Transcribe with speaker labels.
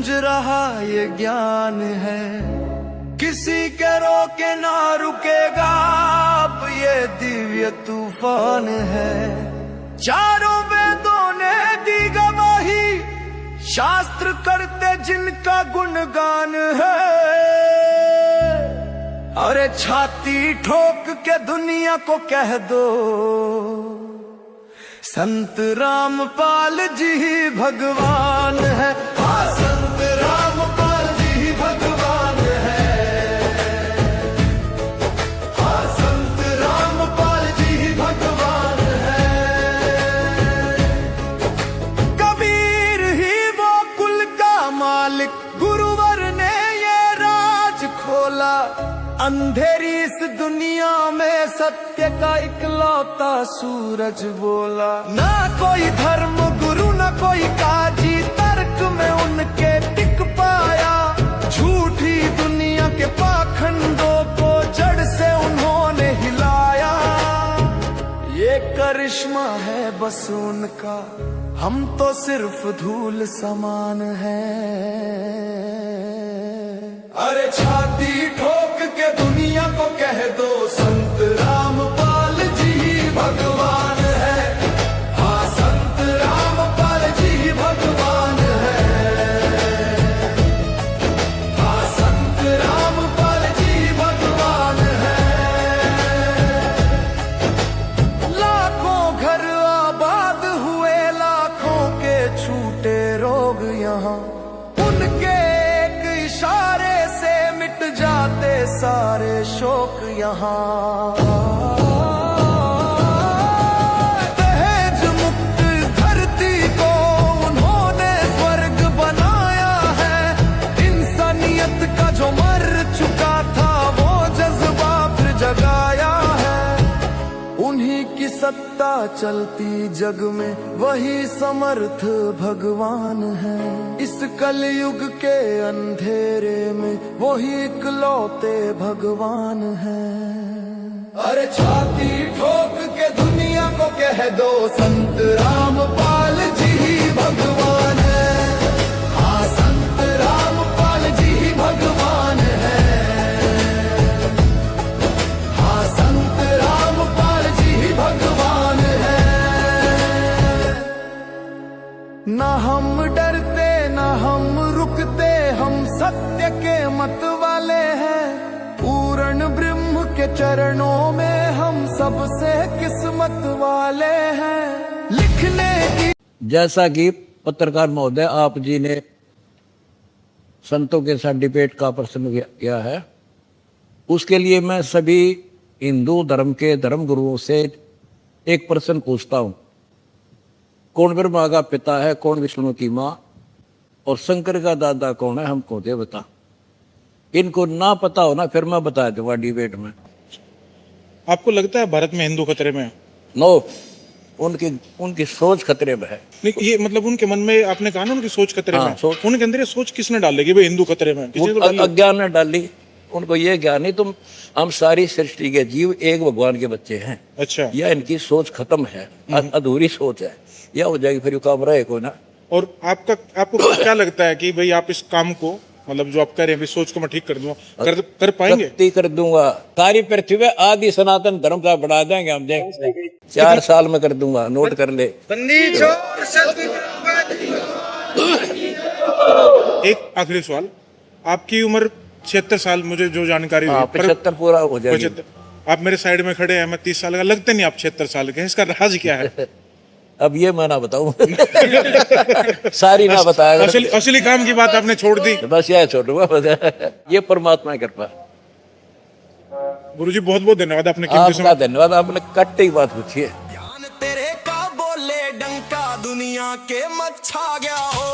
Speaker 1: गूंज रहा ये ज्ञान है, किसी के रोके ना रुकेगा अब ये दिव्य तूफान है। चारों वेदों ने दी गवाही, शास्त्र करते जिनका गुणगान है। अरे छाती ठोक के दुनिया को कह दो, संत रामपाल जी ही भगवान है। हाँ, संत रामपाल जी ही भगवान है। हाँ, संत रामपाल जी ही भगवान है। कबीर ही वो कुल का मालिक, गुरुवर ने ये राज खोला। अंधेरी इस दुनिया में सत्य का इकलौता सूरज बोला। ना कोई धर्म गुरु ना कोई काजी, तर्क में उनके टिक पाया। झूठी दुनिया के पाखंडों को जड़ से उन्होंने हिलाया। ये करिश्मा है बस उनका, हम तो सिर्फ धूल समान हैं। अरे छाती ठोक के दुनिया को कह दो, संत रामपाल जी ही भगवान है। हाँ, संत रामपाल जी ही भगवान है। हाँ, संत रामपाल जी ही भगवान है। लाखों घर आबाद हुए, लाखों के छूटे रोग यहाँ, उनके एक इशारे से मिट जाते सारे शोक यहाँ। दहेज मुक्त धरती को उन्होंने स्वर्ग बनाया है। इंसानियत का जो मर चुका था वो जज्बा फिर जगाया है। उन्हीं की सत्ता चलती जग में, वही समर्थ भगवान है। इस कलयुग के अंधेरे में वही इकलौते भगवान है। अरे छाती ठोक के दुनिया को कह दो, संत रामपाल जी ही भगवान है। हाँ, संत रामपाल जी ही भगवान है। हाँ, संत रामपाल जी ही भगवान है। ना हम डरते ना हम रुकते, हम सत्य के मत वाले हैं। पूर्ण ब्रह्म के चरणों में हम सबसे किस्मत वाले हैं। लिखने की
Speaker 2: जैसा कि पत्रकार महोदय आप जी ने संतों के साथ डिबेट का प्रश्न किया है, उसके लिए मैं सभी हिंदू धर्म के धर्म गुरुओं से एक प्रश्न पूछता हूं। कौन ब्रह्मा का पिता है, कौन विष्णु की माँ, और शंकर का दादा कौन है, हमको दे बता। इनको ना पता हो ना, फिर मैं बता दूंगा डिबेट में।
Speaker 3: आपको लगता है भारत में हिंदू खतरे में है?
Speaker 2: नो, उनकी सोच खतरे में है।
Speaker 3: नहीं, ये मतलब उनके मन में, आपने कहा ना उनकी सोच खतरे में है।
Speaker 2: सोच।
Speaker 3: उनके अंदर ये सोच किसने डाली कि भाई हिंदू खतरे में है? किसी ने तो डाली?
Speaker 2: अज्ञान ने डाली। उनको ये ज्ञान नहीं, तुम हम सारी सृष्टि के जीव एक भगवान के बच्चे हैं।
Speaker 3: अच्छा,
Speaker 2: या इनकी सोच खत्म है, अधूरी सोच है, या हो जाएगी फिर काम रहे को ना।
Speaker 3: और आपको क्या लगता है कि भाई आप इस काम को, मतलब जो आप कर रहे हैं, सोच को मैं ठीक कर दूंगा, कर पाएंगे?
Speaker 2: कर दूंगा। सारी पृथ्वी में आदि सनातन धर्म का बढ़ा देंगे हम, देख 4 साल में कर दूंगा, नोट कर ले।
Speaker 3: एक आखिरी सवाल, आपकी उम्र 76 साल, मुझे जो जानकारी हुई
Speaker 2: 75 पूरा हो जाएगा।
Speaker 3: आप मेरे साइड में खड़े हैं, मैं 30 साल का, लगते नहीं आप 76 साल के। इसका राज क्या है?
Speaker 2: अब ये मैं ना बताऊं सारी ना बताया।
Speaker 3: असली काम की बात आपने छोड़ दी।
Speaker 2: बस यह छोड़ूंगा, ये परमात्मा की कृपा।
Speaker 3: गुरुजी बहुत बहुत धन्यवाद, आपने
Speaker 2: आपका धन्यवाद, आपने कट्टे की बात पूछी है।
Speaker 1: ज्ञान तेरे का बोले डंका, दुनिया के मत छा गया हो।